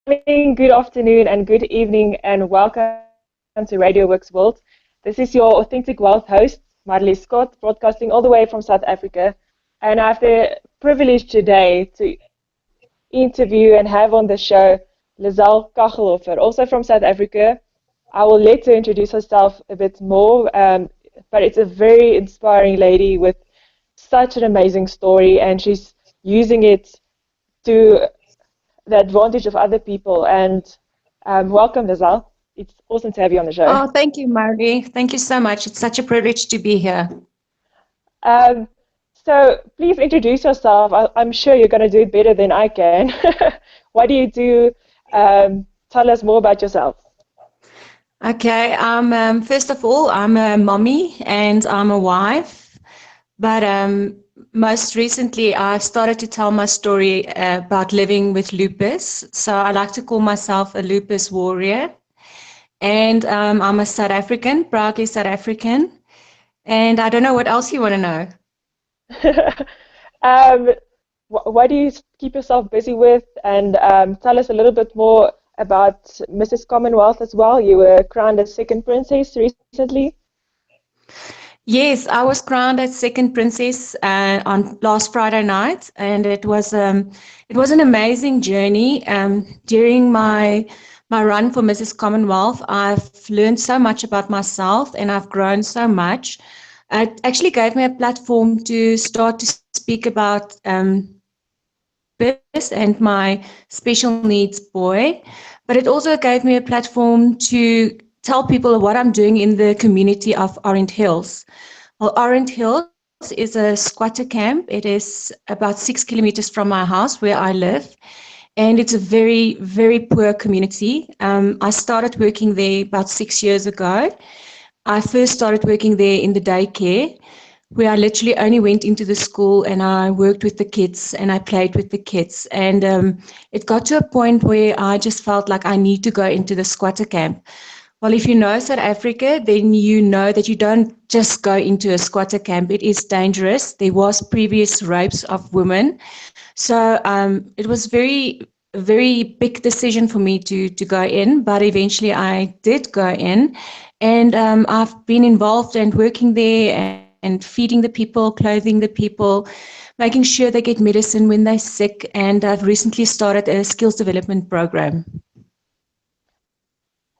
morning, good afternoon, and good evening, and welcome to Radio Works World. This is your Authentic Wealth host, Mareli Scott, broadcasting all the way from South Africa. And I have the privilege today to interview and have on the show Lizelle Kachelhofer, also from South Africa. I will let her introduce herself a bit more, but it's a very inspiring lady with such an amazing story, and she's using it to the advantage of other people. And welcome, Lizelle. It's awesome to have you on the show. Oh, thank you, Margie. Thank you so much. It's such a privilege to be here. Um, so please introduce yourself. I'm sure you're going to do it better than I can. What do you do? Tell us more about yourself. Okay, first of all, I'm a mommy and I'm a wife. But most recently, I started to tell my story about living with lupus. So I like to call myself a lupus warrior. And I'm a South African, proudly South African. And I don't know what else you want to know. um, what do you keep yourself busy with? And tell us a little bit more about Mrs. Commonwealth as well. You were crowned as second princess recently. Yes, I was crowned as second princess on last Friday night, and it was an amazing journey. During my run for Mrs. Commonwealth, I've learned so much about myself, and I've grown so much. It actually gave me a platform to start to speak about lupus and my special needs boy, but it also gave me a platform to tell people what I'm doing in the community of Orange Hills. Well, Orange Hills is a squatter camp. It is about 6 kilometers from my house where I live, and it's a very, very poor community. I started working there about 6 years ago. I first started working there in the daycare, where I literally only went into the school and I worked with the kids and I played with the kids. And it got to a point where I just felt like I need to go into the squatter camp. Well, if you know South Africa, then you know that you don't just go into a squatter camp. It is dangerous. There was previous rapes of women. So it was a very big decision for me to go in, but eventually I did go in. And I've been involved and working there and feeding the people, clothing the people, making sure they get medicine when they're sick. And I've recently started a skills development program.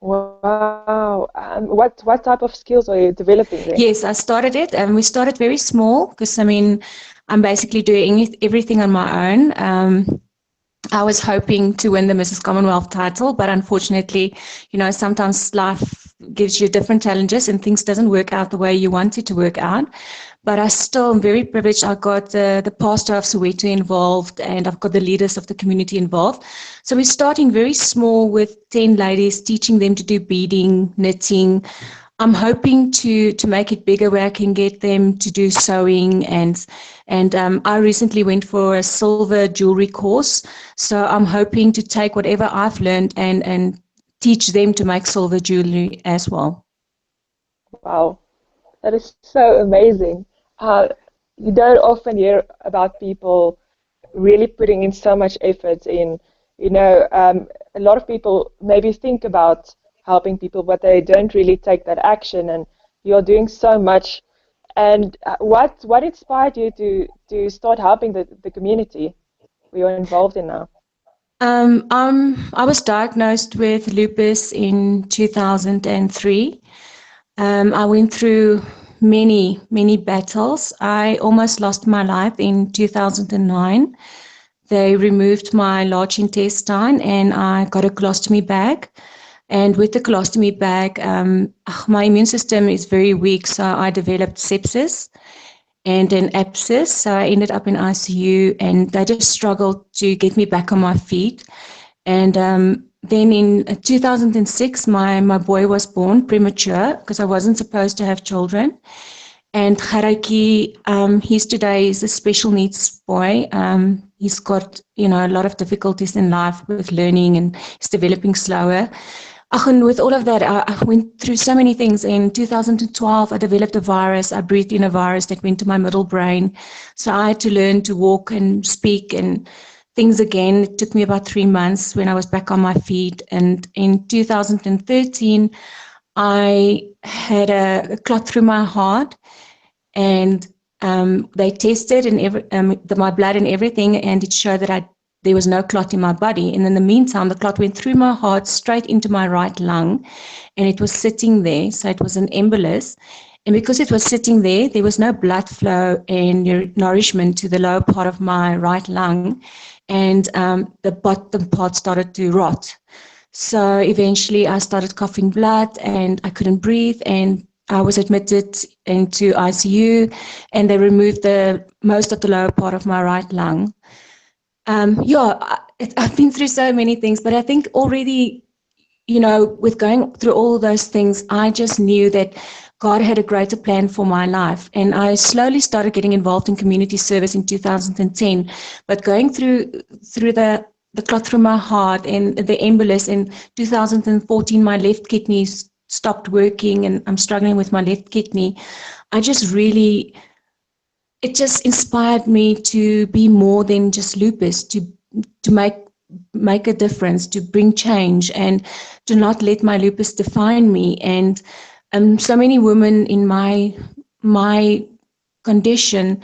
Wow. What type of skills are you developing there? Yes, I started it, and we started very small because I'm basically doing everything on my own. I was hoping to win the Mrs. Commonwealth title, but unfortunately, sometimes life gives you different challenges and things doesn't work out the way you want it to work out. But I still am very privileged. I got the pastor of Soweto involved, and I've got the leaders of the community involved. So we're starting very small with 10 ladies, teaching them to do beading, knitting. I'm hoping to make it bigger where I can get them to do sewing and I recently went for a silver jewelry course. So I'm hoping to take whatever I've learned and teach them to make silver jewelry as well. Wow, that is so amazing. You don't often hear about people really putting in so much effort in, a lot of people maybe think about helping people, but they don't really take that action. And you're doing so much. And what inspired you to start helping the community you're involved in now? I was diagnosed with lupus in 2003. I went through many, many battles. I almost lost my life in 2009. They removed my large intestine and I got a colostomy bag. And with the colostomy bag, my immune system is very weak, so I developed sepsis and an abscess. So I ended up in ICU, and they just struggled to get me back on my feet. And then in 2006, my boy was born premature because I wasn't supposed to have children. And Haraki, he's a special needs boy. He's got, a lot of difficulties in life with learning and he's developing slower. And with all of that, I went through so many things. In 2012, I developed a virus. I breathed in a virus that went to my middle brain. So I had to learn to walk and speak and things again. It took me about 3 months when I was back on my feet. And in 2013, I had a clot through my heart, and they tested and my blood and everything, and it showed that there was no clot in my body. And in the meantime, the clot went through my heart straight into my right lung, and it was sitting there. So it was an embolus. And because it was sitting there, there was no blood flow and nourishment to the lower part of my right lung. And the bottom part started to rot. So eventually I started coughing blood and I couldn't breathe, and I was admitted into ICU, and they removed most of the lower part of my right lung. I've been through so many things, but I think already, with going through all those things, I just knew that God had a greater plan for my life. And I slowly started getting involved in community service in 2010. But going through the clot through my heart and the embolus in 2014, my left kidney stopped working, and I'm struggling with my left kidney. It just inspired me to be more than just lupus, to make a difference, to bring change, and to not let my lupus define me. And so many women in my condition,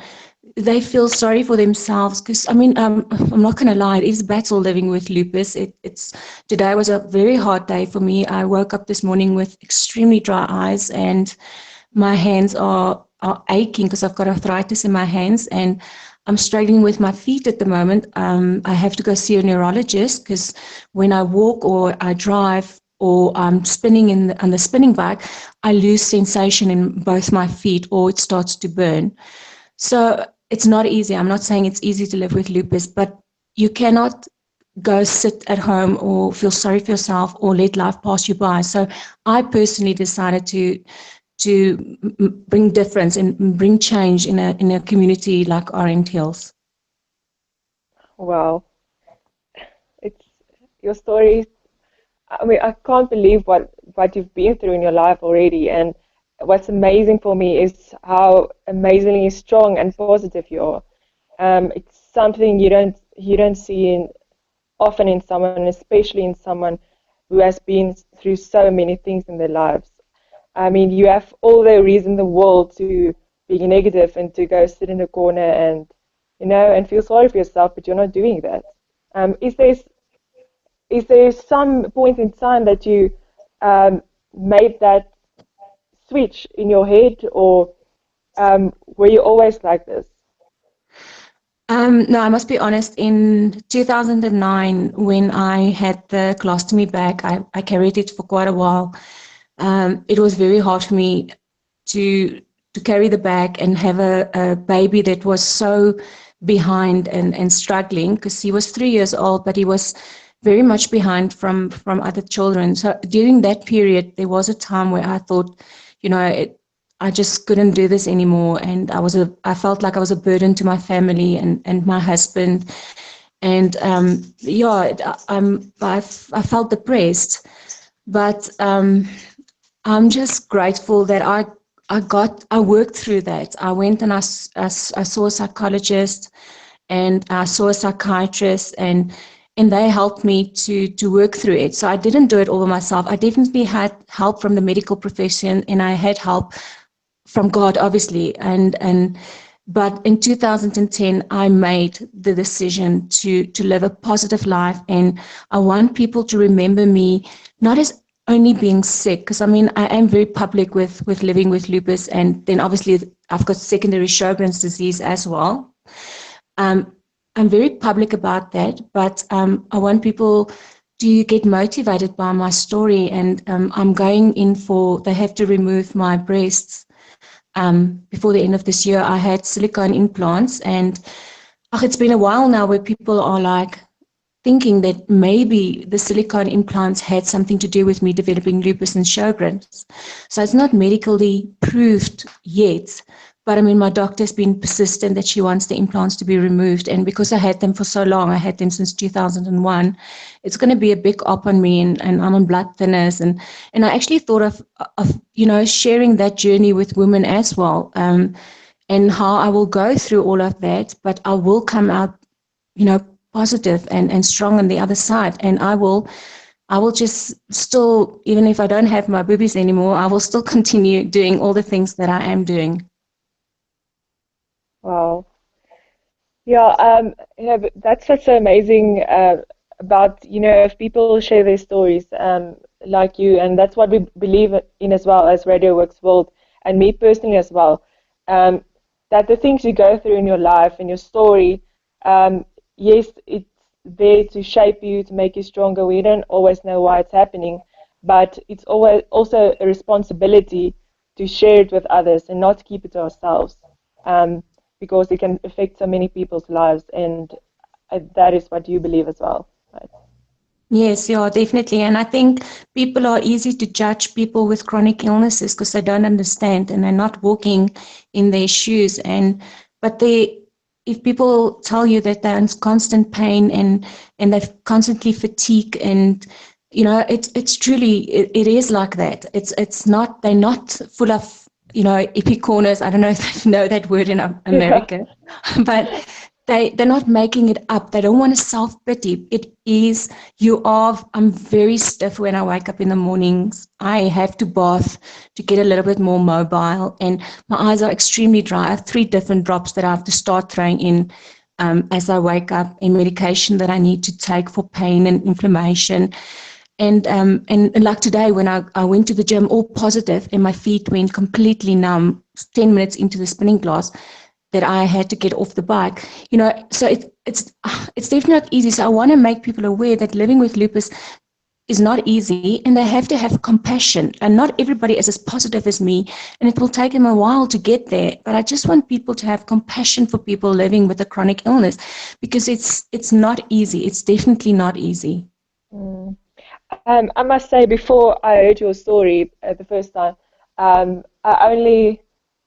they feel sorry for themselves, because I'm not going to lie, it is a battle living with lupus. Today was a very hard day for me. I woke up this morning with extremely dry eyes, and my hands are aching because I've got arthritis in my hands, and I'm struggling with my feet at the moment. I have to go see a neurologist, because when I walk or I drive or I'm spinning on the spinning bike, I lose sensation in both my feet, or it starts to burn. So it's not easy. I'm not saying it's easy to live with lupus, but you cannot go sit at home or feel sorry for yourself or let life pass you by. So I personally decided to bring difference and bring change in a community like Orange Hills. Wow, it's your story. I mean, I can't believe what you've been through in your life already. And what's amazing for me is how amazingly strong and positive you are. It's something you don't see often in someone, especially in someone who has been through so many things in their lives. I mean, you have all the reason in the world to be negative and to go sit in a corner and, and feel sorry for yourself, but you're not doing that. Is there some point in time that you made that switch in your head, or were you always like this? No, I must be honest. In 2009, when I had the colostomy bag, I carried it for quite a while. It was very hard for me to carry the bag and have a baby that was so behind and struggling, because he was 3 years old, but he was very much behind from other children. So during that period, there was a time where I thought, I just couldn't do this anymore, and I felt like I was a burden to my family and my husband, and I felt depressed, but I'm just grateful that I worked through that. I went and I saw a psychologist, and I saw a psychiatrist, and they helped me to work through it. So I didn't do it all by myself. I definitely had help from the medical profession, and I had help from God, obviously. But in 2010, I made the decision to live a positive life, and I want people to remember me not as only being sick, because I am very public with living with lupus, and then obviously I've got secondary Sjogren's disease as well. I'm very public about that, but I want people to get motivated by my story, and I'm going in they have to remove my breasts before the end of this year. I had silicone implants, and it's been a while now where people are like thinking that maybe the silicone implants had something to do with me developing lupus and Sjogren's. So it's not medically proved yet, but my doctor's been persistent that she wants the implants to be removed, and because I had them for so long, I had them since 2001, it's going to be a big op on me, and I'm on blood thinners, and I actually thought of sharing that journey with women as well, and how I will go through all of that, but I will come out positive and strong on the other side. And I will just still, even if I don't have my boobies anymore, I will still continue doing all the things that I am doing. Wow. Yeah, but that's what's so amazing about, if people share their stories like you, and that's what we believe in as well as Radio Works World, and me personally as well, um, that the things you go through in your life and your story, yes, it's there to shape you, to make you stronger. We don't always know why it's happening, but it's always also a responsibility to share it with others and not keep it to ourselves. Um, because it can affect so many people's lives, and that is what you believe as well, right? Yes, yeah, definitely. And I think people are easy to judge people with chronic illnesses because they don't understand and they're not walking in their shoes. But if people tell you that they're in constant pain and they're constantly fatigued, and it's truly it is like that. It's not, they're not full of epic corners. I don't know if you know that word in Yeah. America, but they're not making it up. They don't want to self-pity. It is, I'm very stiff when I wake up in the mornings. I have to bath to get a little bit more mobile, and my eyes are extremely dry. I have 3 different drops that I have to start throwing in as I wake up, and medication that I need to take for pain and inflammation. And like today, when I went to the gym all positive and my feet went completely numb 10 minutes into the spinning class, that I had to get off the bike. So it's definitely not easy. So I want to make people aware that living with lupus is not easy, and they have to have compassion. And not everybody is as positive as me, and it will take them a while to get there. But I just want people to have compassion for people living with a chronic illness, because it's not easy. It's definitely not easy. Mm. I must say, before I heard your story the first time, I only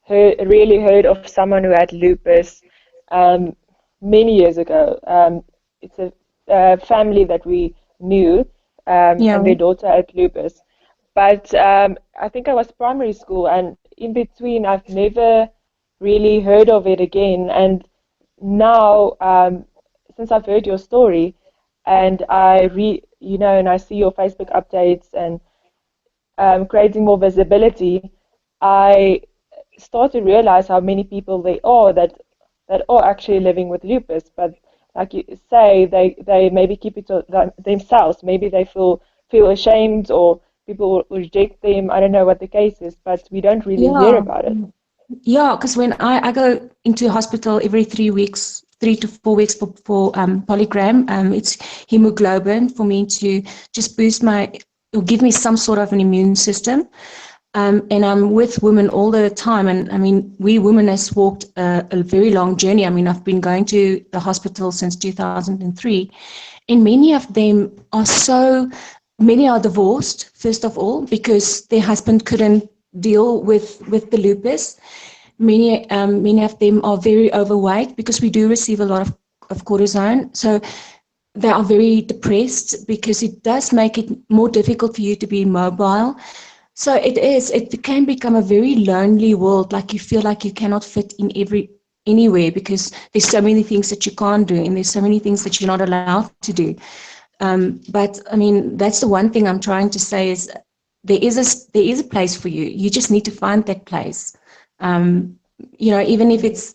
really heard of someone who had lupus um, many years ago. It's a family that we knew, Yeah. and their daughter had lupus. But I think I was primary school, and in between, I've never really heard of it again. And now, since I've heard your story, and and I see your Facebook updates and creating more visibility, I start to realize how many people there are that are actually living with lupus. But like you say, they maybe keep it to themselves. Maybe they feel ashamed, or people will reject them. I don't know what the case is, but we don't really hear Yeah. about it. Yeah, because when I go into hospital every 3 weeks, 3 to 4 weeks for polygram, it's hemoglobin for me to just boost or give me some sort of an immune system. And I'm with women all the time. And I mean, we women has walked a very long journey. I mean, I've been going to the hospital since 2003, and many are divorced, first of all, because their husband couldn't deal with the lupus. Many of them are very overweight because we do receive a lot of cortisone. So they are very depressed because it does make it more difficult for you to be mobile. So it can become a very lonely world. Like, you feel like you cannot fit in anywhere because there's so many things that you can't do, and there's so many things that you're not allowed to do. But I mean, that's the one thing I'm trying to say is there is a place for you. You just need to find that place. Even if Mm. it's,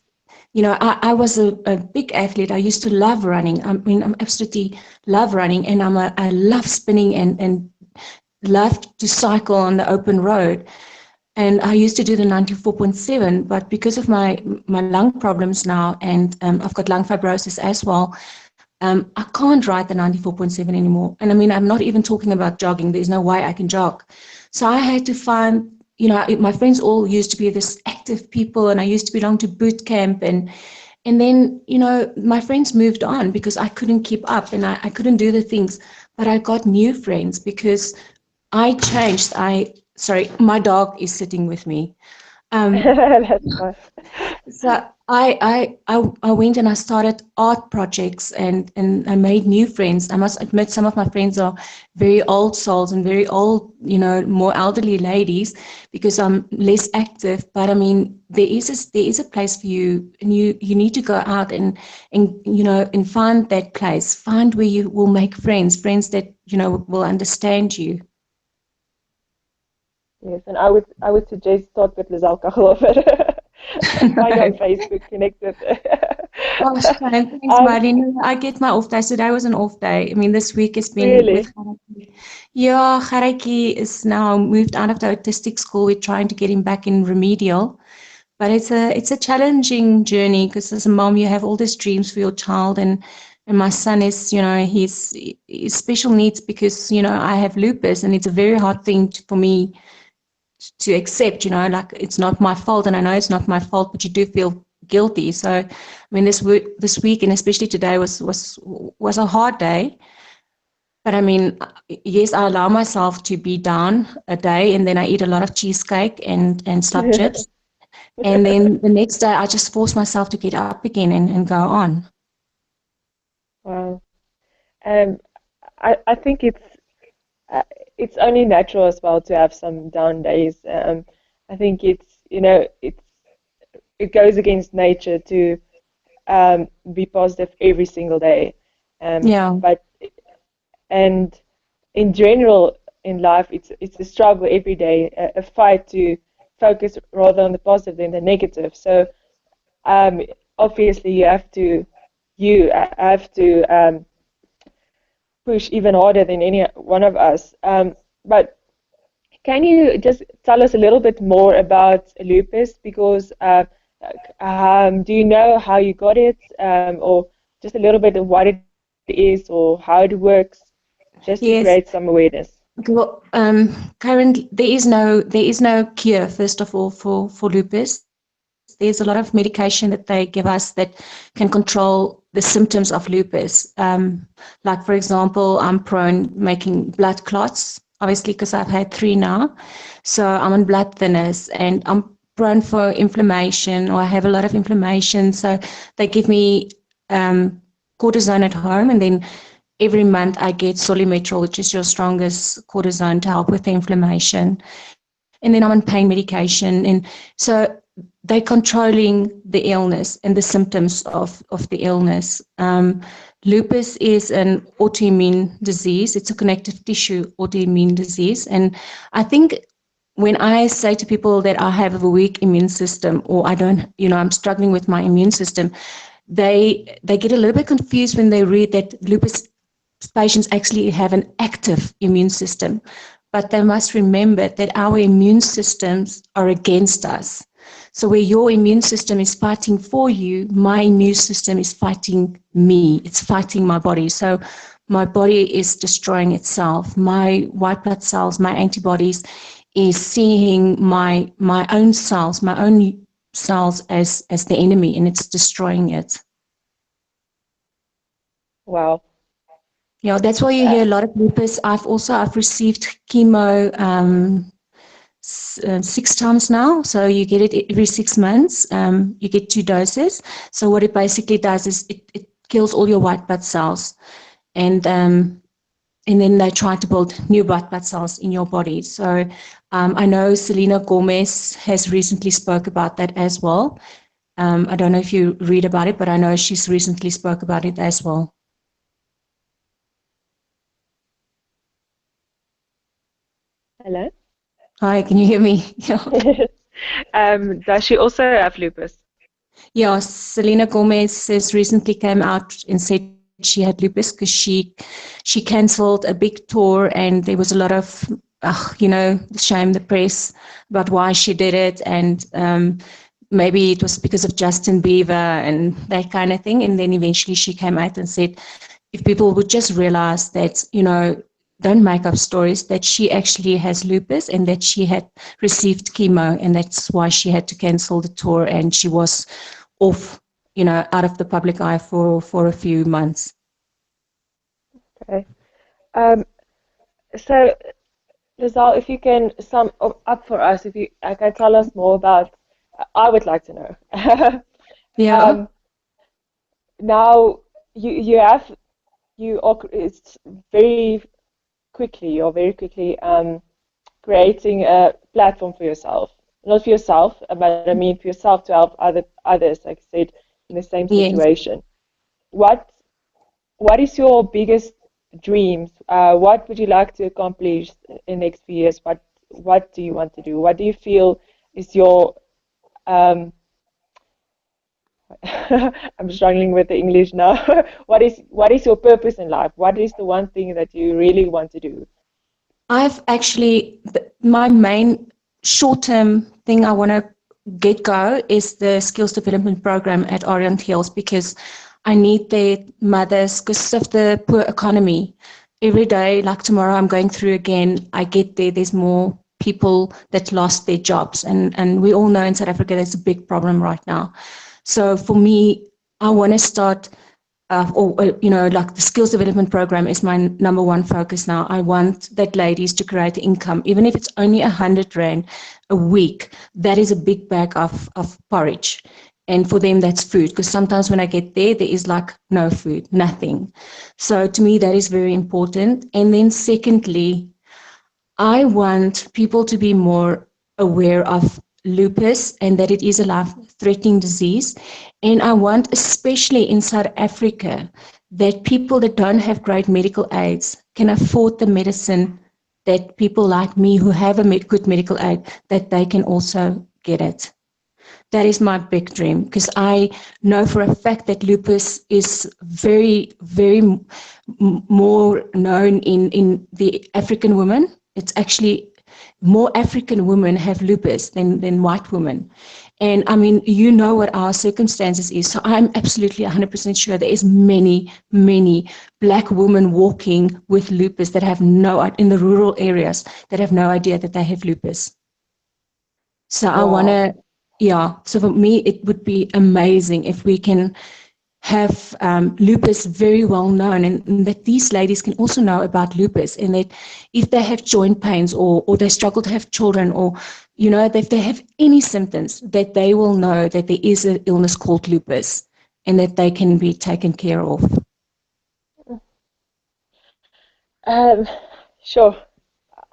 I was a big athlete. I used to love running. I mean, I'm absolutely love running, and I love spinning and love to cycle on the open road. And I used to do the 94.7, but because of my lung problems now, and I've got lung fibrosis as well, I can't ride the 94.7 anymore. And I mean, I'm not even talking about jogging. There's no way I can jog. So I had to find, my friends all used to be this active people, and I used to belong to boot camp. And then, my friends moved on because I couldn't keep up, and I couldn't do the things. But I got new friends because I changed. Sorry, my dog is sitting with me. Um, That's fine. so I went and I started art projects and I made new friends. I must admit some of my friends are very old souls and very old, more elderly ladies because I'm less active. But I mean, there is a place for you, and you need to go out and find that place, find where you will make friends that will understand you. Yes, and I would suggest start with Lizelle Kaglover. Find on No. Facebook, connect with. Oh, shame. Thanks, um, Marlene. I get my off day. So today was an off day. I mean, this week has been with really, Garaki. Yeah, Garaki is now moved out of the autistic school. We're trying to get him back in remedial. But it's a challenging journey because as a mom, you have all these dreams for your child. And my son is, he's special needs because, I have lupus and it's a very hard thing for me to accept, like it's not my fault, and I know it's not my fault, but you do feel guilty. So, I mean, this week and especially today was a hard day. But I mean, yes, I allow myself to be down a day, and then I eat a lot of cheesecake and slab chips, and then the next day I just force myself to get up again and go on. wow. Um, I think uh, it's only natural as well to have some down days. I think it goes against nature to be positive every single day. Yeah. But and in general in life, it's a struggle every day, a fight to focus rather on the positive than the negative. So um, obviously you have to push even harder than any one of us. But can you just tell us a little bit more about lupus? Because do you know how you got it, or just a little bit of what it is or how it works, just to create Yes. some awareness? Well, currently there is no cure. First of all, for lupus, there's a lot of medication that they give us that can control the symptoms of lupus. Like for example, I'm prone making blood clots, obviously because I've had 3 now, so I'm on blood thinners and I'm prone for inflammation, or I have a lot of inflammation. So they give me cortisone at home, and then every month I get Solimetrol, which is your strongest cortisone to help with the inflammation. And then I'm on pain medication. And so they're controlling the illness and the symptoms of the illness. Lupus is an autoimmune disease. It's a connective tissue autoimmune disease. And I think when I say to people that I have a weak immune system, or I don't, I'm struggling with my immune system, they get a little bit confused when they read that lupus patients actually have an active immune system. But they must remember that our immune systems are against us. So where your immune system is fighting for you, my immune system is fighting me. It's fighting my body. So my body is destroying itself. My white blood cells, my antibodies is seeing my own cells as the enemy, and it's destroying it. Wow. Yeah, that's why you Uh, hear a lot of lupus. I've received chemo 6 times now. So you get it every 6 months. You get 2 doses. So what it basically does is it kills all your white blood cells, and and then they try to build new white blood cells in your body. So I know Selena Gomez has recently spoke about that as well. I don't know if you read about it, but I know she's recently spoke about it as well. Hello. Hi, can you hear me? Yeah. Does she also have lupus? Yeah, Selena Gomez has recently came out and said she had lupus because she cancelled a big tour, and there was a lot of the shame, the press about why she did it, and maybe it was because of Justin Bieber and that kind of thing. And then eventually she came out and said, if people would just realize that, don't make up stories, that she actually has lupus and that she had received chemo, and that's why she had to cancel the tour, and she was off, out of the public eye for a few months. Okay. Um, so, Lizelle, if you can sum up for us, if you can tell us more about, I would like to know. Yeah. Um, Now you have you it's very quickly or very quickly creating a platform for yourself, not for yourself, but I mean for yourself to help others, like I said, in the same Yes. situation. What what is your biggest dreams? What would you like to accomplish in the next few years? What do you want to do? What do you feel is your um, I'm struggling with the English now. What is your purpose in life? What is the one thing that you really want to do? I've actually, my main short-term thing I want to get go is the skills development program at Orient Hills because I need their mothers because of the poor economy. Every day, like tomorrow, I'm going through again. I get there, there's more people that lost their jobs. And we all know in South Africa, that's a big problem right now. So for me, I want to start like the skills development program is my number one focus now. I want that ladies to create income, even if it's only 100 Rand a week. That is a big bag of porridge. And for them, that's food. Because sometimes when I get there, there is like no food, nothing. So to me, that is very important. And then secondly, I want people to be more aware of lupus and that it is a life-threatening disease. And I want, especially in South Africa, that people that don't have great medical aids can afford the medicine that people like me who have a good medical aid, that they can also get it. That is my big dream because I know for a fact that lupus is very, very more known in the African women. It's actually more African women have lupus than white women. And I mean, you know what our circumstances is. So I'm absolutely 100% sure there is many, many black women walking with lupus that have in the rural areas that have no idea that they have lupus. So I want Wow. to, yeah. So for me, it would be amazing if we can have lupus very well known and that these ladies can also know about lupus and that if they have joint pains or they struggle to have children or, that if they have any symptoms, that they will know that there is an illness called lupus and that they can be taken care of. Um, sure.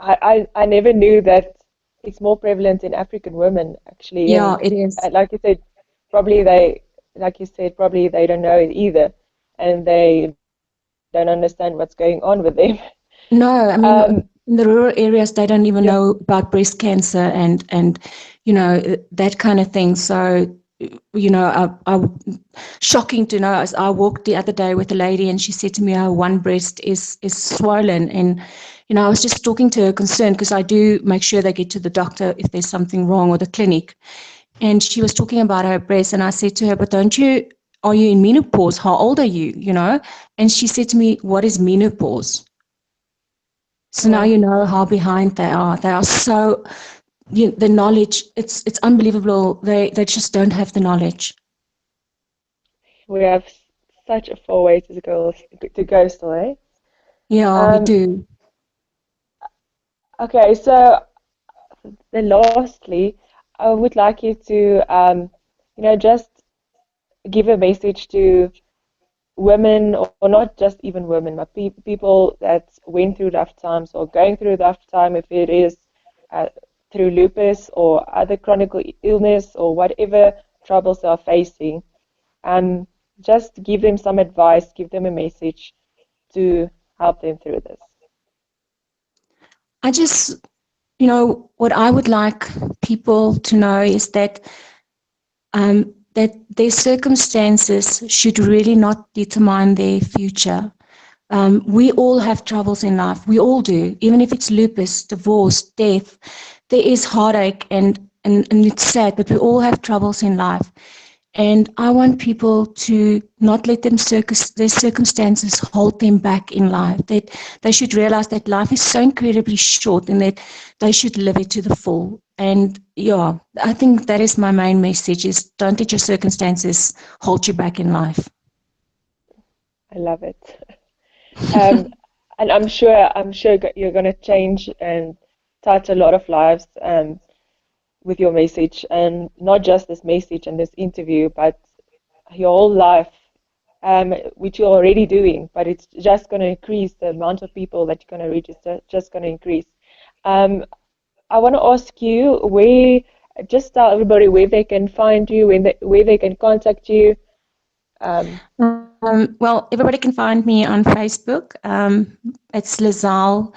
I never knew that it's more prevalent in African women actually, Yeah, and it is. like you said, probably they, like you said, probably they don't know it either, and they don't understand what's going on with them. No, I mean, Um, in the rural areas, they don't even yeah, know about breast cancer and that kind of thing. So, shocking to know. As I walked the other day with a lady, and she said to me, "Oh, one breast is swollen," and I was just talking to her concerned because I do make sure they get to the doctor if there's something wrong or the clinic. And she was talking about her breast, and I said to her, "But don't you? Are you in menopause? How old are you? You know?" And she said to me, "What is menopause?" So now oh, you know how behind they are. They are so the knowledge. It's unbelievable. They just don't have the knowledge. we have such a far way to go still, eh? Yeah, we Um, do. okay, so then lastly, I would like you to, just give a message to women, or not just even women, but people that went through rough times or going through a rough time, if it is uh, through lupus or other chronic illness or whatever troubles they are facing. Um, just give them some advice, give them a message to help them through this. I just, what I would like people to know is that their circumstances should really not determine their future. We all have troubles in life. We all do. Even if it's lupus, divorce, death, there is heartache and it's sad, but we all have troubles in life. And I want people to not let their circumstances hold them back in life. That they should realize that life is so incredibly short and that they should live it to the full. And yeah, I think that is my main message is don't let your circumstances hold you back in life. I love it. Um, and I'm sure you're going to change and touch a lot of lives with your message, and not just this message and this interview, but your whole life, which you're already doing, but it's just going to increase. The amount of people that you're going to reach is just going to increase. Um, I want to ask you just tell everybody where they can find you, where they can contact you. Um, Well, everybody can find me on Facebook. It's Lizal,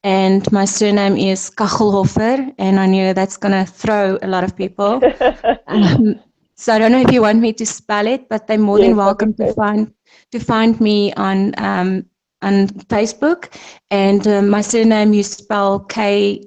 and my surname is Kachelhofer, and I know that's going to throw a lot of people. Um, so I don't know if you want me to spell it, but they're more than yes, that'd be welcome great. to find me on Facebook. And my surname you spell Kachelhofer.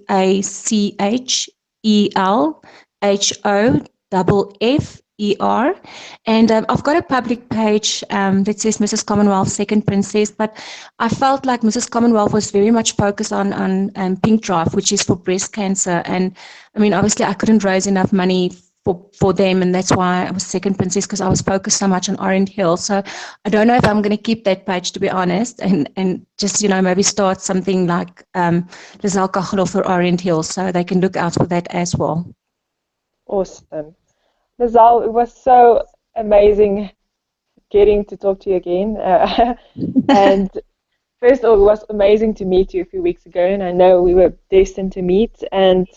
And I've got a public page that says Mrs. Commonwealth, Second Princess, but I felt like Mrs. Commonwealth was very much focused on Pink Drive, which is for breast cancer. And I mean, obviously, I couldn't raise enough money for them, and that's why I was Second Princess, because I was focused so much on Orange Hill. So I don't know if I'm going to keep that page, to be honest, and just, maybe start something like Lizal Kachelhof for Orange Hill, so they can look out for that as well. Awesome. Nazal, it was so amazing getting to talk to you again. And first of all, it was amazing to meet you a few weeks ago, and I know we were destined to meet. And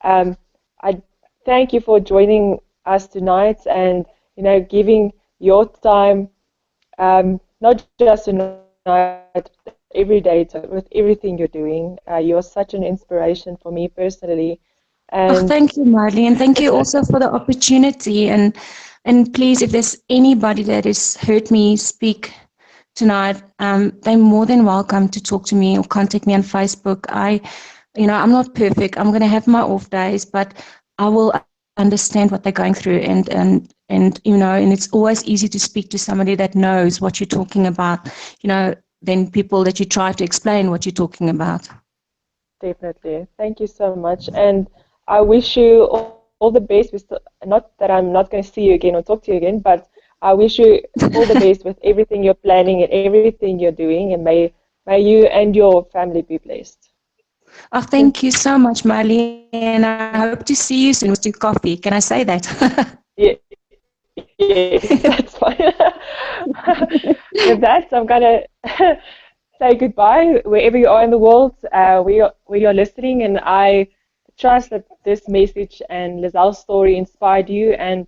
um, I thank you for joining us tonight and, giving your time, not just tonight, every day, with everything you're doing. You're such an inspiration for me personally. Oh, And thank you, Marley, and thank you also for the opportunity. And please, if there's anybody that has heard me speak tonight, they're more than welcome to talk to me or contact me on Facebook. I'm not perfect. I'm going to have my off days, but I will understand what they're going through, and it's always easy to speak to somebody that knows what you're talking about, than people that you try to explain what you're talking about. definitely. Thank you so much. And I wish you all the best. Not that I'm not going to see you again or talk to you again, but I wish you all the best with everything you're planning and everything you're doing. And may you and your family be blessed. Oh, thank you so much, Marley, and I hope to see you soon with your coffee. Can I say that? Yeah, yes, that's fine. With that, I'm going to say goodbye wherever you are in the world, where you're listening. And I trust that this message and Lizal's story inspired you. And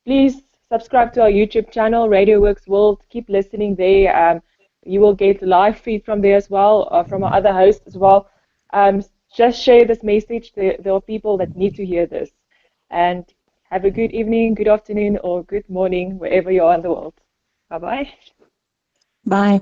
please subscribe to our YouTube channel, Radio Works World. Keep listening there. You will get live feed from there as well, from our other hosts as well. Um, just share this message. There are people that need to hear this. And have a good evening, good afternoon, or good morning, wherever you are in the world. Bye bye. Bye.